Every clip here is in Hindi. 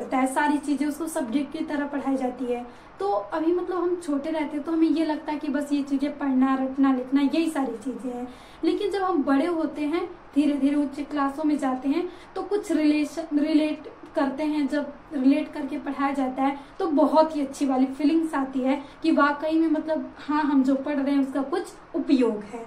पड़ता है, सारी चीजें उसको सब्जेक्ट की तरह पढ़ाई जाती है। तो अभी मतलब हम छोटे रहते हैं तो हमें ये लगता है कि बस ये चीजें पढ़ना, रटना, लिखना, यही सारी चीजें हैं। लेकिन जब हम बड़े होते हैं, धीरे धीरे उच्च क्लासों में जाते हैं, तो कुछ रिलेट करते हैं, जब रिलेट करके पढ़ाया जाता है तो बहुत ही अच्छी वाली फीलिंग्स आती है कि वाकई में मतलब हाँ, हम जो पढ़ रहे हैं उसका कुछ उपयोग है।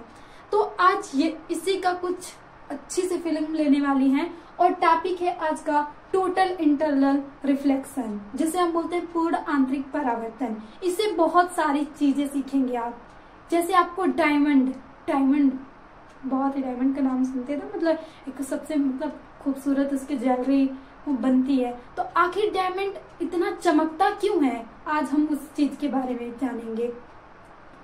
तो आज ये इसी का कुछ अच्छी सी फीलिंग लेने वाली हैं। और टॉपिक है आज का टोटल इंटरनल रिफ्लेक्शन, जिसे हम बोलते हैं पूर्ण आंतरिक परावर्तन। इससे बहुत सारी चीजें सीखेंगे आप। जैसे आपको डायमंड बहुत ही, डायमंड का नाम सुनते हैं ना, मतलब एक सबसे मतलब खूबसूरत उसकी ज्वेलरी बनती है। तो आखिर डायमंड इतना चमकता क्यों है, आज हम उस चीज के बारे में जानेंगे।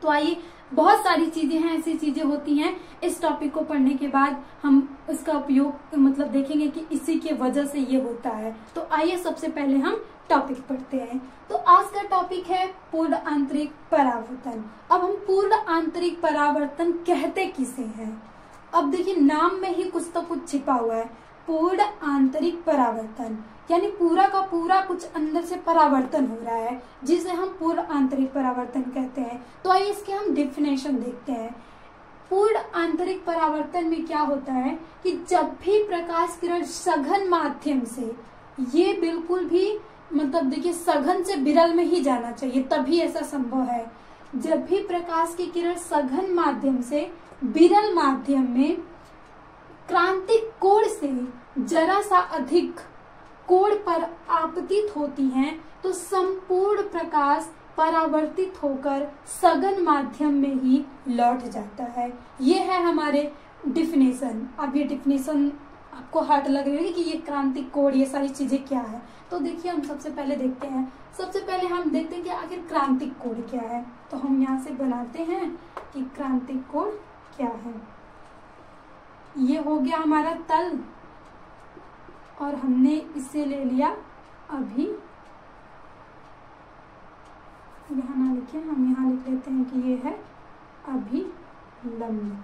तो आइए, बहुत सारी चीजें हैं, ऐसी चीजें होती हैं, इस टॉपिक को पढ़ने के बाद हम इसका उपयोग मतलब देखेंगे कि इसी के वजह से ये होता है। तो आइए सबसे पहले हम टॉपिक पढ़ते हैं। तो आज का टॉपिक है पूर्ण आंतरिक परावर्तन। अब हम पूर्ण आंतरिक परावर्तन कहते किसे हैं? अब देखिए, नाम में ही कुछ तो कुछ छिपा हुआ है। पूर्ण आंतरिक परावर्तन यानी पूरा का पूरा कुछ अंदर से परावर्तन हो रहा है, जिसे हम पूर्ण आंतरिक परावर्तन कहते हैं। तो आइए इसके हम डेफिनेशन देखते हैं। पूर्ण आंतरिक परावर्तन में क्या होता है कि जब भी प्रकाश किरण सघन माध्यम से, ये बिल्कुल भी मतलब देखिए सघन से विरल में ही जाना चाहिए, तभी ऐसा संभव है। जब भी प्रकाश की किरण सघन माध्यम से विरल माध्यम में क्रांतिक कोण से जरा सा अधिक कोण पर आपतित होती हैं, तो संपूर्ण प्रकाश परावर्तित होकर सघन माध्यम में ही लौट जाता है। ये है हमारे डिफिनेशन। अब ये डिफिनेशन आपको हार्ड लग रही है कि ये क्रांतिक कोण, ये सारी चीजें क्या है। तो देखिए, हम सबसे पहले देखते हैं। सबसे पहले हम देखते हैं कि आखिर क्रांतिक कोण क्या है। तो हम यहाँ से बनाते हैं कि क्रांतिक कोण क्या है। ये हो गया हमारा तल, और हमने इसे ले लिया अभी, यहाँ ना लिखे, हम यहाँ लिख लेते हैं कि ये है अभिलंब।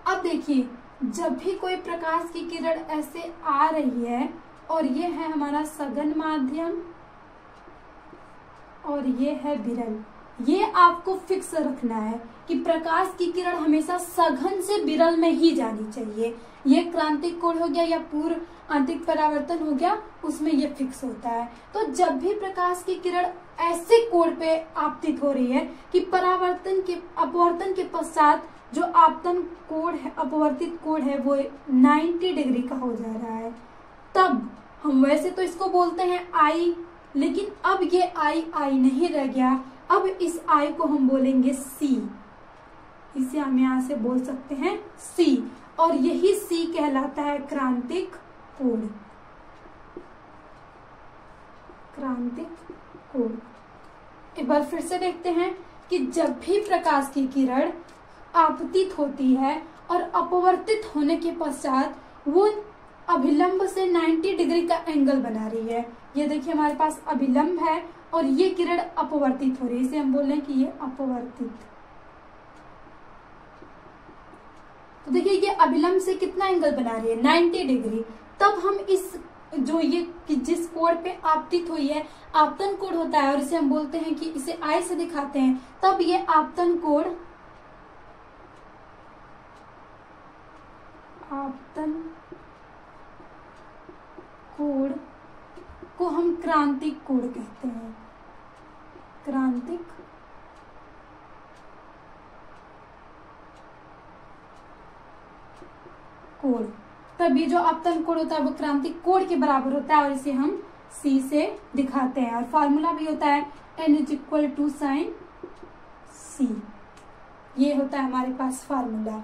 अब देखिए, जब भी कोई प्रकाश की किरण ऐसे आ रही है, और ये है हमारा सघन माध्यम और ये है विरल, ये आपको फिक्स रखना है कि प्रकाश की किरण हमेशा सघन से विरल में ही जानी चाहिए। ये क्रांतिक कोण हो गया या पूर्ण आंतरिक परावर्तन हो गया, उसमें ये फिक्स होता है। तो जब भी प्रकाश की किरण ऐसे कोण पे आपतित हो रही है कि अपवर्तन के पश्चात जो आपतन कोण है, अपवर्तित कोण है, वो 90 डिग्री का हो जा रहा है, तब हम वैसे तो इसको बोलते हैं आई, लेकिन अब ये आई नहीं रह गया। अब इस आई को हम बोलेंगे सी। इसे हम यहाँ से बोल सकते हैं सी, और यही सी कहलाता है क्रांतिक कोण। क्रांतिक कोण। एक बार फिर से देखते हैं कि जब भी प्रकाश की किरण आपतित होती है और अपवर्तित होने के पश्चात वो अभिलंब से 90 डिग्री का एंगल बना रही है। ये देखिए, हमारे पास अभिलंब है और ये किरण अपवर्तित हो रही है, इसे हम बोल रहे हैं कि ये अपवर्तित। तो देखिए, ये अभिलंब से कितना एंगल बना रही है, 90 डिग्री। तब हम इस जो ये कि जिस कोण पे आपतित हुई है, आपतन कोण होता है, और इसे हम बोलते हैं कि इसे आई से दिखाते हैं, तब ये आपतन कोण को हम क्रांतिक कोण कहते हैं। क्रांतिक कोण। तब ये जो आपतन कोण होता है वो क्रांतिक कोण के बराबर होता है, और इसे हम C से दिखाते हैं। और फॉर्मूला भी होता है N = sin C। ये होता है हमारे पास फॉर्मूला।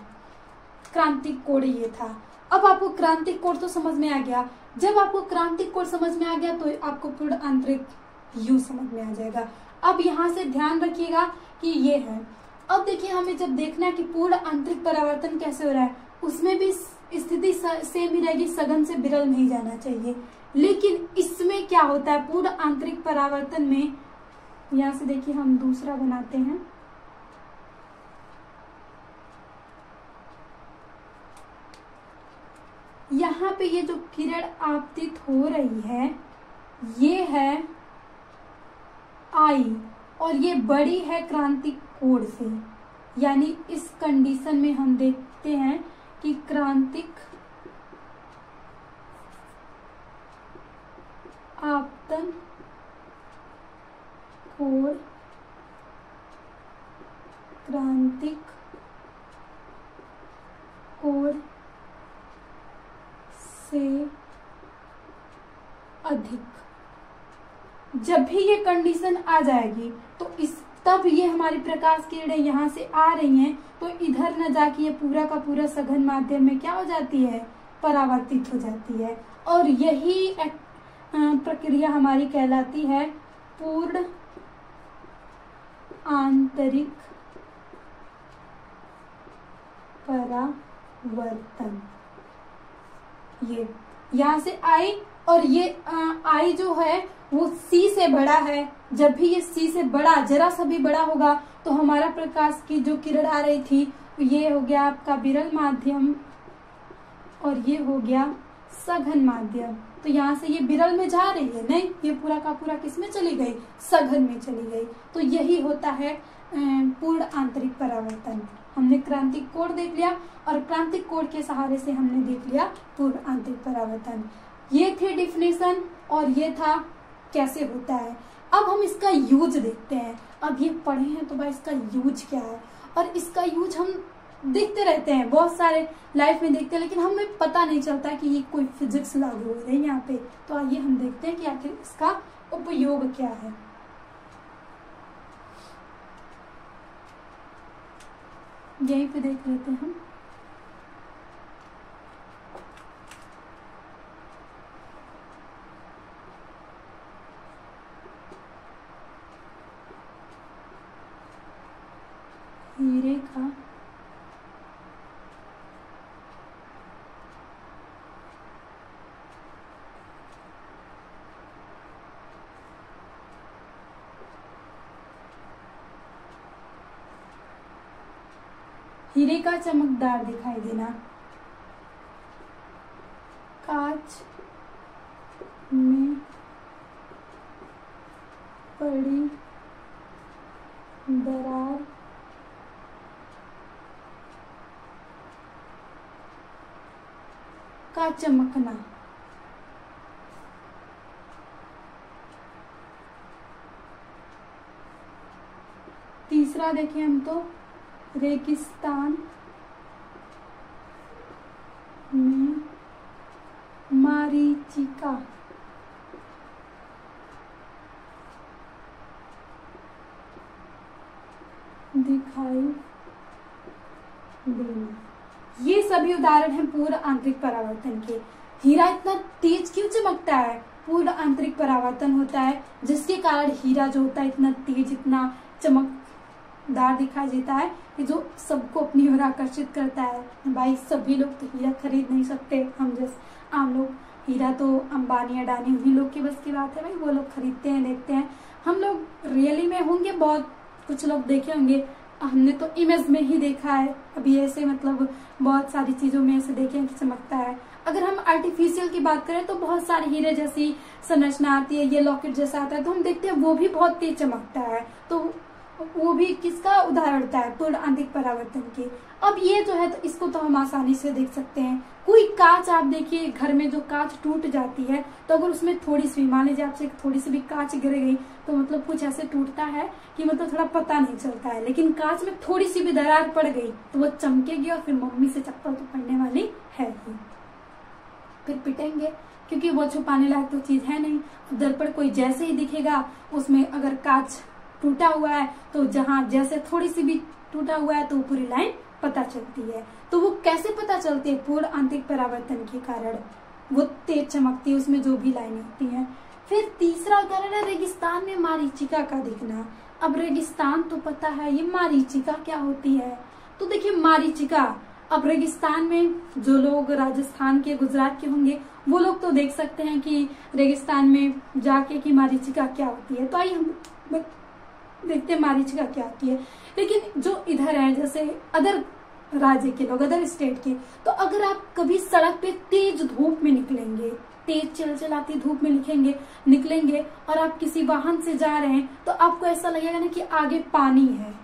क्रांतिक कोण ये था। अब आपको क्रांतिक कोण तो समझ में आ गया। जब आपको क्रांतिक कोण समझ में आ गया तो आपको पूर्ण आंतरिक यू समझ में आ जाएगा। अब यहाँ से ध्यान रखिएगा कि ये है। अब देखिए, हमें जब देखना है कि पूर्ण आंतरिक परावर्तन कैसे हो रहा है, उसमें भी स्थिति सेम ही रहेगी, सघन से विरल में ही जाना चाहिए। लेकिन इसमें क्या होता है, पूर्ण आंतरिक परावर्तन में, यहाँ से देखिए हम दूसरा बनाते हैं। यहाँ पे ये जो किरण आपतित हो रही है ये है आई, और ये बड़ी है क्रांतिक कोण से। यानी इस कंडीशन में हम देखते हैं कि क्रांतिक आपतन कोण क्रांतिक कोण से अधिक। जब भी ये कंडीशन आ जाएगी तो इस तब ये हमारी प्रकाश किरणें यहाँ से आ रही हैं तो इधर न जाके ये पूरा का पूरा सघन माध्यम में क्या हो जाती है, परावर्तित हो जाती है। और यही प्रक्रिया हमारी कहलाती है पूर्ण आंतरिक परावर्तन। ये यहाँ से आई, और ये आई जो है वो सी से बड़ा है। जब भी ये सी से बड़ा, जरा सा भी बड़ा होगा तो हमारा प्रकाश की जो किरण आ रही थी ये हो गया आपका विरल माध्यम और ये हो गया सघन माध्यम। तो यहाँ से ये विरल में जा रही है, नहीं, ये पूरा का पूरा किस में चली गई, सघन में चली गई। तो यही होता है पूर्ण आंतरिक परावर्तन। हमने क्रांतिक कोण देख लिया और क्रांतिक कोण के सहारे से हमने देख लिया पूर्ण आंतरिक परावर्तन। ये थी डिफिनेशन और ये था कैसे होता है। अब हम इसका यूज देखते हैं। अब ये पढ़े हैं तो भाई इसका यूज क्या है, और इसका यूज हम देखते रहते हैं, बहुत सारे लाइफ में देखते हैं, लेकिन हमें पता नहीं चलता कि ये कोई फिजिक्स लागू हो रही है यहाँ पे। तो आइए हम देखते हैं कि आखिर इसका उपयोग क्या है। यहीं पे देख लेते हैं हम। हीरे का हीरे का चमकदार दिखाई देना, कांच में पड़ी दरार का चमकना, तीसरा देखें हम तो रेगिस्तान में मारीचिका दिखाई देना। ये सभी उदाहरण हैं पूर्ण आंतरिक परावर्तन के। हीरा इतना तेज क्यों चमकता है? पूर्ण आंतरिक परावर्तन होता है जिसके कारण हीरा जो होता है इतना तेज, इतना चमकदार दिखाई देता है कि जो सबको अपनी ओर आकर्षित करता है। भाई सभी लोग तो हीरा खरीद नहीं सकते, हम जैसे आम लोग। हीरा तो अंबानी अडानी उन्हीं लोग की बस की बात है भाई, वो लोग खरीदते हैं, देखते हैं। हम लोग रियली में होंगे, बहुत कुछ लोग देखे होंगे, हमने तो इमेज में ही देखा है। अभी ऐसे मतलब बहुत सारी चीजों में ऐसे देखे हैं कि चमकता है। अगर हम आर्टिफिशियल की बात करें तो बहुत सारे हीरे जैसी संरचना आती है, ये लॉकेट जैसा आता है तो हम देखते हैं वो भी बहुत तेज चमकता है। तो वो भी किसका उदाहरण होता है? पूर्ण आंतरिक परावर्तन के। अब ये जो है तो इसको तो हम आसानी से देख सकते हैं। कोई कांच आप देखिए, घर में जो कांच टूट जाती है तो अगर उसमें थोड़ी सी, मान लीजिए आपसे थोड़ी सी भी कांच गिर गई तो मतलब कुछ ऐसे टूटता है कि मतलब थोड़ा पता नहीं चलता है। लेकिन कांच में थोड़ी सी भी दरार पड़ गई तो वो चमकेगी और फिर मम्मी से चप्पल तो पड़ने वाली है ही, फिर पिटेंगे, क्योंकि वो छुपाने लायक तो चीज है नहीं। दर्पण कोई जैसे ही दिखेगा उसमें अगर कांच टूटा हुआ है तो जहां जैसे थोड़ी सी भी टूटा हुआ है तो पूरी लाइन पता चलती है। तो वो कैसे पता चलती है? पूर्ण आंतरिक परावर्तन के कारण वो तेज चमकती है, उसमें जो भी लाइनें होती हैं। फिर तीसरा उदाहरण है रेगिस्तान में मारीचिका का दिखना। अब रेगिस्तान तो पता है, ये मारीचिका क्या होती है? तो देखिए मारीचिका, अब रेगिस्तान में जो लोग राजस्थान के, गुजरात के होंगे वो लोग तो देख सकते हैं कि रेगिस्तान में जाके कि मारीचिका क्या होती है। तो आइए हम देखते हैं मारीचिका क्या होती है। लेकिन जो इधर है, जैसे अदर राज्य के लोग, अदर स्टेट के। तो अगर आप कभी सड़क पे तेज धूप में निकलेंगे, तेज चलचलाती धूप में निकलेंगे और आप किसी वाहन से जा रहे हैं, तो आपको ऐसा लगेगा ना कि आगे पानी है,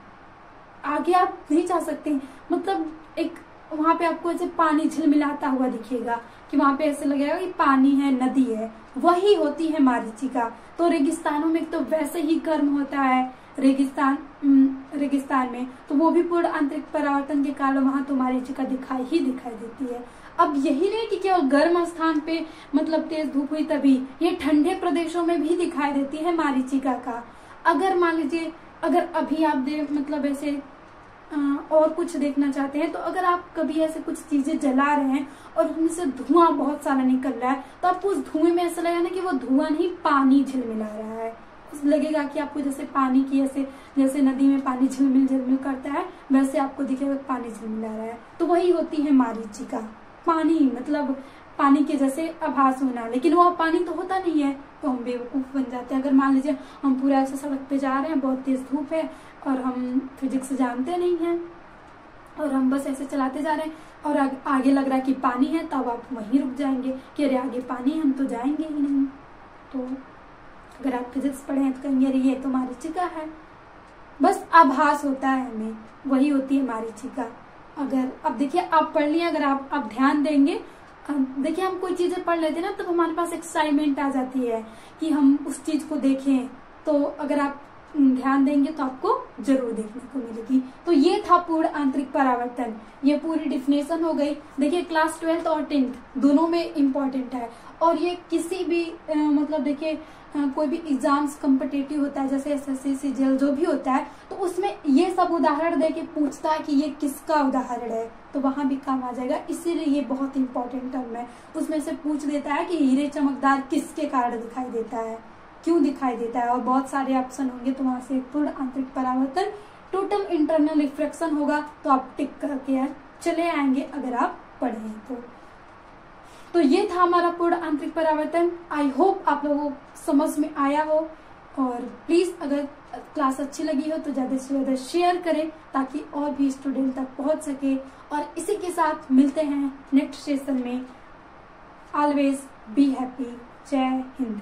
आगे आप नहीं जा सकते। मतलब एक वहां पे आपको ऐसे पानी झिलमिलाता हुआ दिखेगा कि वहां पे ऐसे लगेगा कि पानी है, नदी है। वही होती है मारीचिका। तो रेगिस्तानों में तो वैसे ही गर्म होता है, रेगिस्तान में, तो वो भी पूर्ण आंतरिक परावर्तन के कारण वहां तो मारीचिका दिखाई देती है। अब यही नहीं कि केवल गर्म स्थान पे मतलब तेज धूप हुई तभी, ये ठंडे प्रदेशों में भी दिखाई देती है मारीचिका का। अगर मान लीजिए, अगर अभी आप मतलब ऐसे और कुछ देखना चाहते हैं, तो अगर आप कभी ऐसे कुछ चीजें जला रहे हैं और उनमें से धुआं बहुत सारा निकल रहा है, तो आपको उस धुएं में ऐसा लगेगा ना कि वो धुआं नहीं, पानी झिलमिला रहा है। लगेगा कि आपको जैसे पानी की जैसे नदी में पानी झिलमिल करता है, वैसे आपको दिखेगा पानी झिलमिला रहा है। तो वही होती है मारीचिका। पानी मतलब पानी के जैसे आभास होना, लेकिन वो पानी तो होता नहीं है, तो हम बेवकूफ बन जाते हैं। अगर मान लीजिए हम पूरा ऐसे सड़क पे जा रहे हैं, बहुत तेज धूप है और हम फिजिक्स जानते नहीं हैं और हम बस ऐसे चलाते जा रहे हैं और आगे लग रहा है कि पानी है, तब आप वहीं रुक जाएंगे कि अरे आगे पानी है, हम तो जाएंगे ही नहीं। तो अगर आप फिजिक्स पढ़े हैं तो कहेंगे अरे ये तो मारीचिका है। बस आभास होता है हमें, वही होती है मारीचिका। अगर अब देखिए आप पढ़ लिए, अगर आप ध्यान देंगे, देखिए हम कोई चीजें पढ़ लेते हैं ना, तो हमारे पास एक्साइटमेंट आ जाती है कि हम उस चीज को देखें। तो अगर आप ध्यान देंगे तो आपको जरूर देखने को मिलेगी। तो ये था पूर्ण आंतरिक परावर्तन, ये पूरी डिफिनेशन हो गई। देखिए क्लास 12th और 10th दोनों में इम्पोर्टेंट है, और ये किसी भी मतलब देखिए कोई भी एग्जाम्स कॉम्पिटिटिव होता है, जैसे एसएससी सीजीएल जो भी होता है, तो उसमें ये सब उदाहरण देके पूछता है कि ये किसका उदाहरण है, तो वहां भी काम आ जाएगा। इसीलिए ये बहुत इंपॉर्टेंट टर्म है। उसमें से पूछ देता है कि हीरे चमकदार किसके कारण दिखाई देता है, क्यों दिखाई देता है, और बहुत सारे ऑप्शन होंगे। तो वहां से पूर्ण आंतरिक परावर्तन, टोटल इंटरनल रिफ्रैक्शन होगा, तो आप टिक करके चले आएंगे अगर आप पढ़े तो ये था हमारा पूर्ण आंतरिक परावर्तन। आई होप आप लोगों को समझ में आया हो, और प्लीज अगर क्लास अच्छी लगी हो तो ज्यादा से ज्यादा शेयर करें ताकि और भी स्टूडेंट तक पहुंच सके। और इसी के साथ मिलते हैं नेक्स्ट सेशन में। Always be happy. जय हिंद।